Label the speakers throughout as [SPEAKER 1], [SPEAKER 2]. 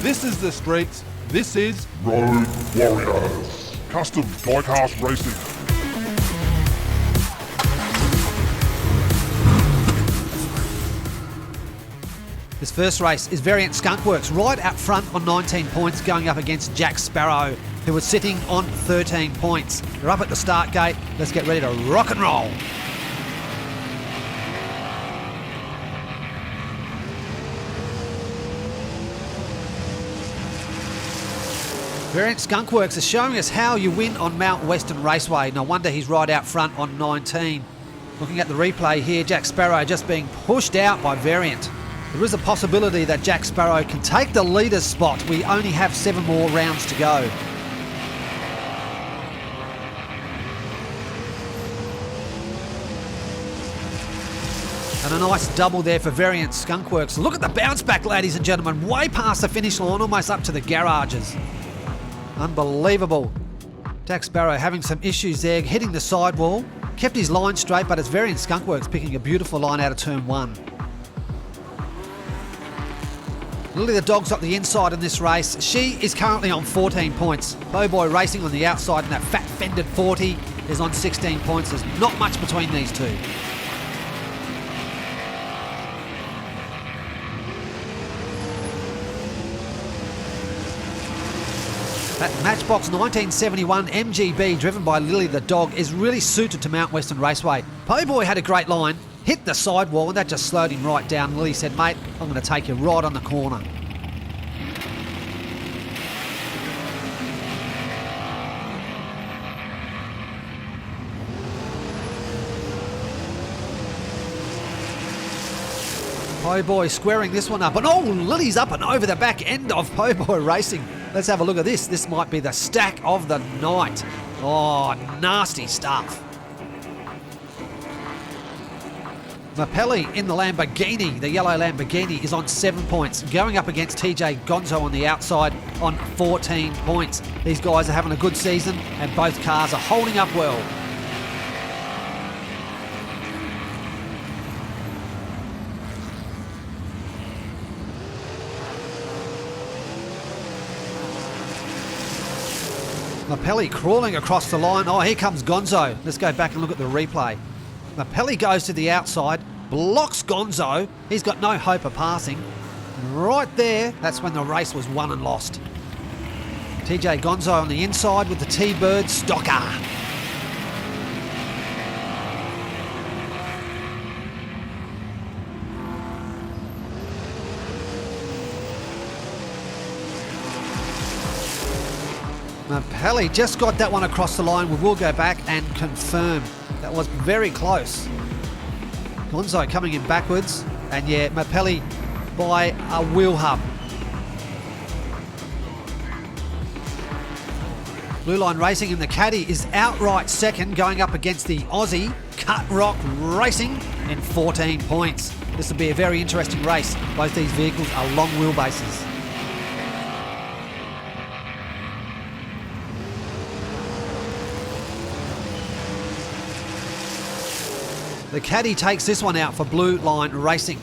[SPEAKER 1] This is the streets. This is
[SPEAKER 2] Road Warriors. Custom Diecast Racing.
[SPEAKER 3] This first race is Variant Skunkworks right out front on 19 points, going up against Jack Sparrow, who was sitting on 13 points. They're up at the start gate. Let's get ready to rock and roll. Variant Skunkworks is showing us how you win on Mount Western Raceway. No wonder he's right out front on 19. Looking at the replay here, Jack Sparrow just being pushed out by Variant. There is a possibility that Jack Sparrow can take the leader's spot. We only have 7 more rounds to go. And a nice double there for Variant Skunkworks. Look at the bounce back, ladies and gentlemen. Way past the finish line, almost up to the garages. Unbelievable. Jack Sparrow having some issues there, hitting the sidewall. Kept his line straight, but it's Variant Skunkworks picking a beautiful line out of turn 1. Lily the dog's up the inside in this race. She is currently on 14 points. PoBoy Racing on the outside, and that fat fended 40 is on 16 points. There's not much between these two. That Matchbox 1971 MGB driven by Lily the dog is really suited to Mount Western Raceway. PoBoy had a great line, hit the sidewall, and that just slowed him right down. Lily said, mate, I'm going to take you right on the corner. PoBoy squaring this one up, and oh, Lily's up and over the back end of PoBoy Racing. Let's have a look at this. This might be the stack of the night. Oh, nasty stuff. Vapelli in the Lamborghini, the yellow Lamborghini, is on 7 points, going up against TJ Gonzo on the outside on 14 points. These guys are having a good season, and both cars are holding up well. Vapelli crawling across the line. Oh, here comes Gonzo. Let's go back and look at the replay. Vapelli goes to the outside, blocks Gonzo. He's got no hope of passing. Right there, that's when the race was won and lost. TJ Gonzo on the inside with the T-Bird Stocker. Vapelli just got that one across the line. We will go back and confirm. That was very close. Gonzo coming in backwards. And yeah, Vapelli by a wheel hub. Blue Line Racing in the Caddy is outright second, going up against the Aussie Cut Rock Racing in 14 points. This will be a very interesting race. Both these vehicles are long wheelbases. The Caddy takes this one out for Blue Line Racing.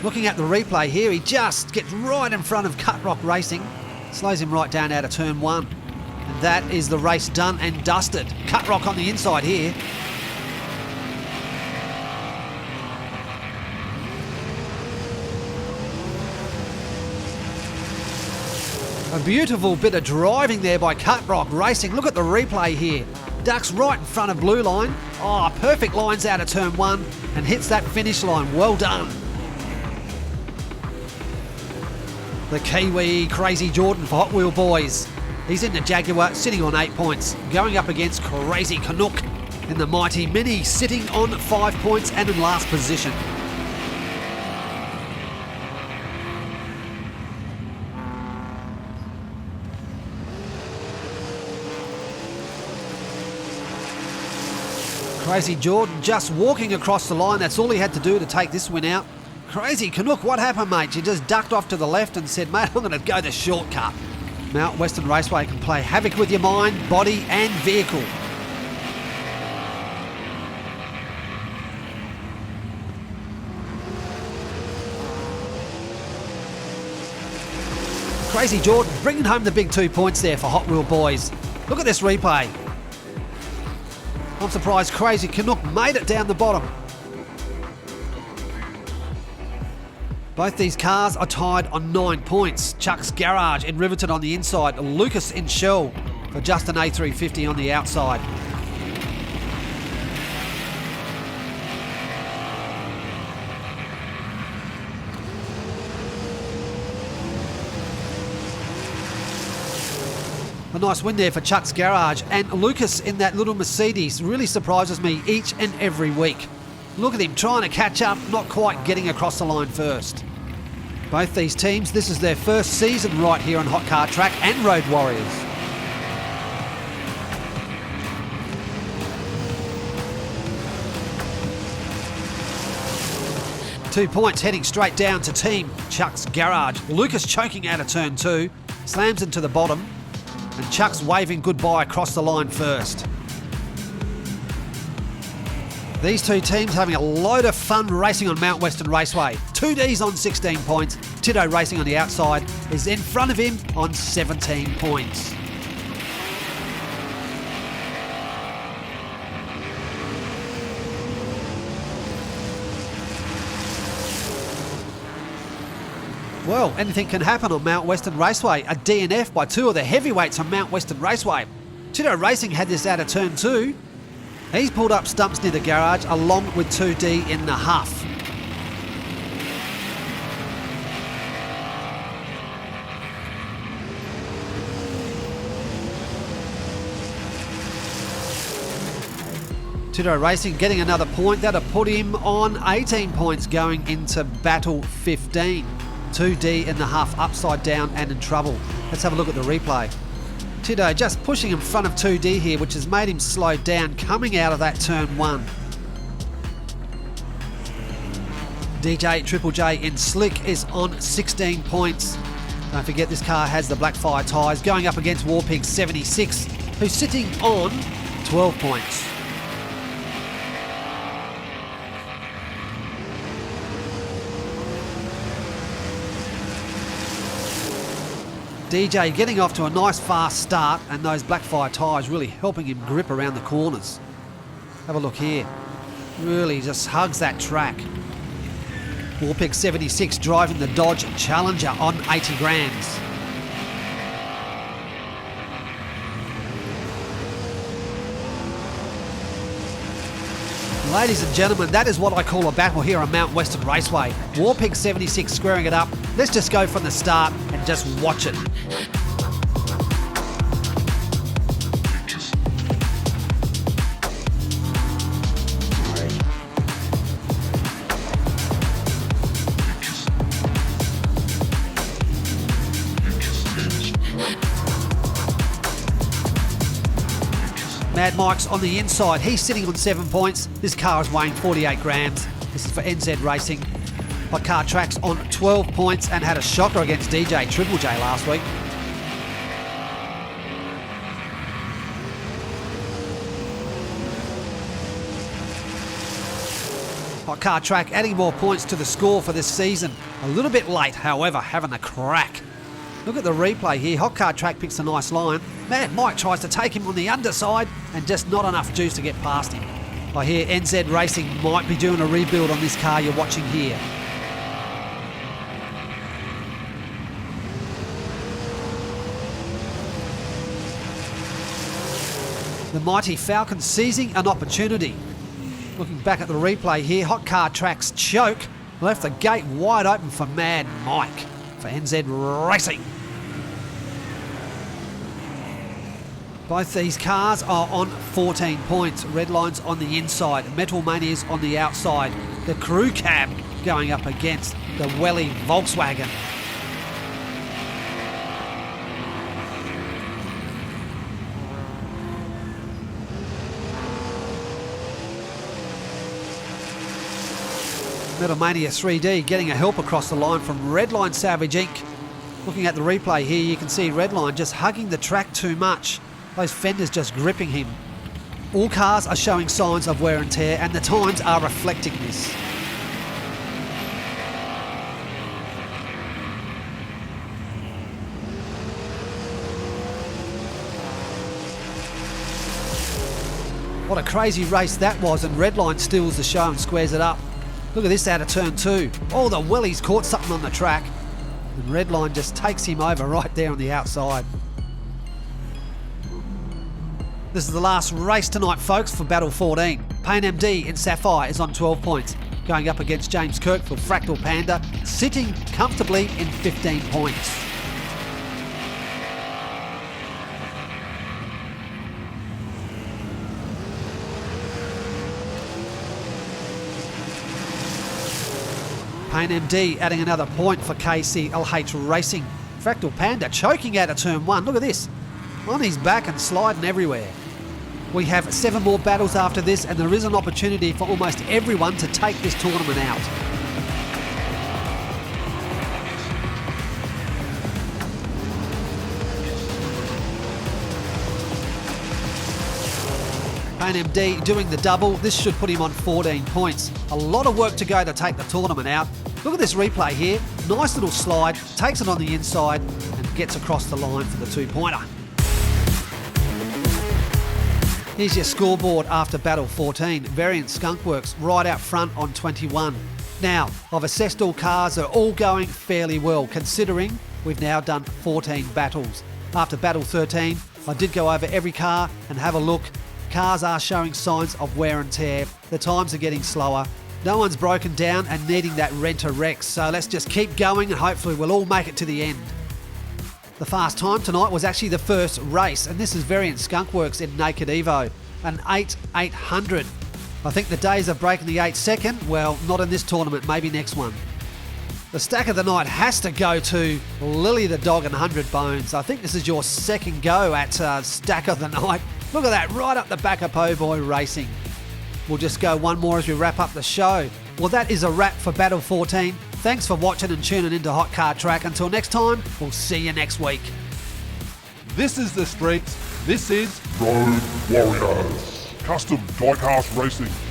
[SPEAKER 3] Looking at the replay here, he just gets right in front of Cut Rock Racing, slows him right down out of turn 1. And that is the race done and dusted. Cut Rock on the inside here. A beautiful bit of driving there by Cut Rock Racing. Look at the replay here. Ducks right in front of Blue Line. Oh, perfect lines out of turn 1 and hits that finish line. Well done. The Kiwi Crazy Jordan for Hot Wheel Boys. He's in the Jaguar, sitting on 8 points, going up against Crazy Canuck in the Mighty Mini, sitting on 5 points and in last position. Crazy Jordan just walking across the line. That's all he had to do to take this win out. Crazy Canuck, what happened, mate? You just ducked off to the left and said, mate, I'm going to go the shortcut. Mount Western Raceway can play havoc with your mind, body and vehicle. Crazy Jordan bringing home the big 2 points there for Hot Wheel Boys. Look at this replay. I'm surprised Crazy Canuck made it down the bottom. Both these cars are tied on 9 points. Chuck's Garage in Riverton on the inside, Lucas in Shell for Justin A350 on the outside. A nice win there for Chuck's Garage, and Lucas in that little Mercedes really surprises me each and every week. Look at him trying to catch up, not quite getting across the line first. Both these teams, this is their first season right here on Hot Car Track and Road Warriors. Two points heading straight down to team Chuck's Garage. Lucas choking out of turn 2, slams into the bottom, and Chuck's waving goodbye across the line first. These two teams having a load of fun racing on Mount Western Raceway. 2Ds on 16 points. Tito Racing on the outside is in front of him on 17 points. Well, anything can happen on Mount Western Raceway. A DNF by 2 of the heavyweights on Mount Western Raceway. Tito Racing had this out of turn 2. He's pulled up stumps near the garage along with 2D in the huff. Tito Racing getting another point. That'll put him on 18 points going into battle 15. 2D in the huff, upside down and in trouble. Let's have a look at the replay. Tito just pushing in front of 2D here, which has made him slow down coming out of that turn 1. DJ Triple J in slick is on 16 points. Don't forget this car has the Blackfire tyres going up against Warpig 76, who's sitting on 12 points. DJ getting off to a nice fast start, and those Blackfire tyres really helping him grip around the corners. Have a look here. Really just hugs that track. Warpig 76 driving the Dodge Challenger on 80 grams. Ladies and gentlemen, that is what I call a battle here on Mount Western Raceway. Warpig 76 squaring it up. Let's just go from the start and just watch it. Mad Mike's on the inside. He's sitting on 7 points. This car is weighing 48 grams. This is for NZ Racing. Hot Car Track's on 12 points and had a shocker against DJ Triple J last week. Hot Car Track adding more points to the score for this season. A little bit late, however, having a crack. Look at the replay here. Hot Car Track picks a nice line. Mad Mike tries to take him on the underside and just not enough juice to get past him. I hear NZ Racing might be doing a rebuild on this car you're watching here. The mighty Falcon seizing an opportunity. Looking back at the replay here, Hot Car Track's choke left the gate wide open for Mad Mike for NZ Racing. Both these cars are on 14 points. Redline's on the inside, Metal Mania's on the outside. The crew cab going up against the Welly Volkswagen. Metal Mania 3D getting a help across the line from Redline Savage Inc. Looking at the replay here, you can see Redline just hugging the track too much. Those fenders just gripping him. All cars are showing signs of wear and tear, and the times are reflecting this. What a crazy race that was, and Redline steals the show and squares it up. Look at this out of turn 2. Oh, the Willie's caught something on the track. And Redline just takes him over right there on the outside. This is the last race tonight, folks, for Battle 14. Payne MD in Sapphire is on 12 points, going up against James Kirk for Fractal Panda, sitting comfortably in 15 points. Payne MD adding another point for KCLH Racing. Fractal Panda choking out of turn 1. Look at this. On his back and sliding everywhere. We have 7 more battles after this, and there is an opportunity for almost everyone to take this tournament out. Payne MD doing the double. This should put him on 14 points. A lot of work to go to take the tournament out. Look at this replay here. Nice little slide, takes it on the inside and gets across the line for the 2-pointer. Here's your scoreboard after Battle 14. Variant Skunk Works right out front on 21. Now, I've assessed all cars are all going fairly well, considering we've now done 14 battles. After Battle 13, I did go over every car and have a look. Cars are showing signs of wear and tear. The times are getting slower. No one's broken down and needing that rent-a-wreck, so let's just keep going and hopefully we'll all make it to the end. The fast time tonight was actually the first race, and this is Variant Skunk Works in Naked Evo, an 8,800. I think the days of breaking the 8 second, well, not in this tournament, maybe next one. The stack of the night has to go to Lily the Dog and 100 Bones. I think this is your second go at stack of the night. Look at that, right up the back of PoBoy Racing. We'll just go one more as we wrap up the show. Well, that is a wrap for Battle 14. Thanks for watching and tuning into Hot Car Track. Until next time, we'll see you next week.
[SPEAKER 1] This is the streets. This is
[SPEAKER 2] Road Warriors. Custom Diecast Racing.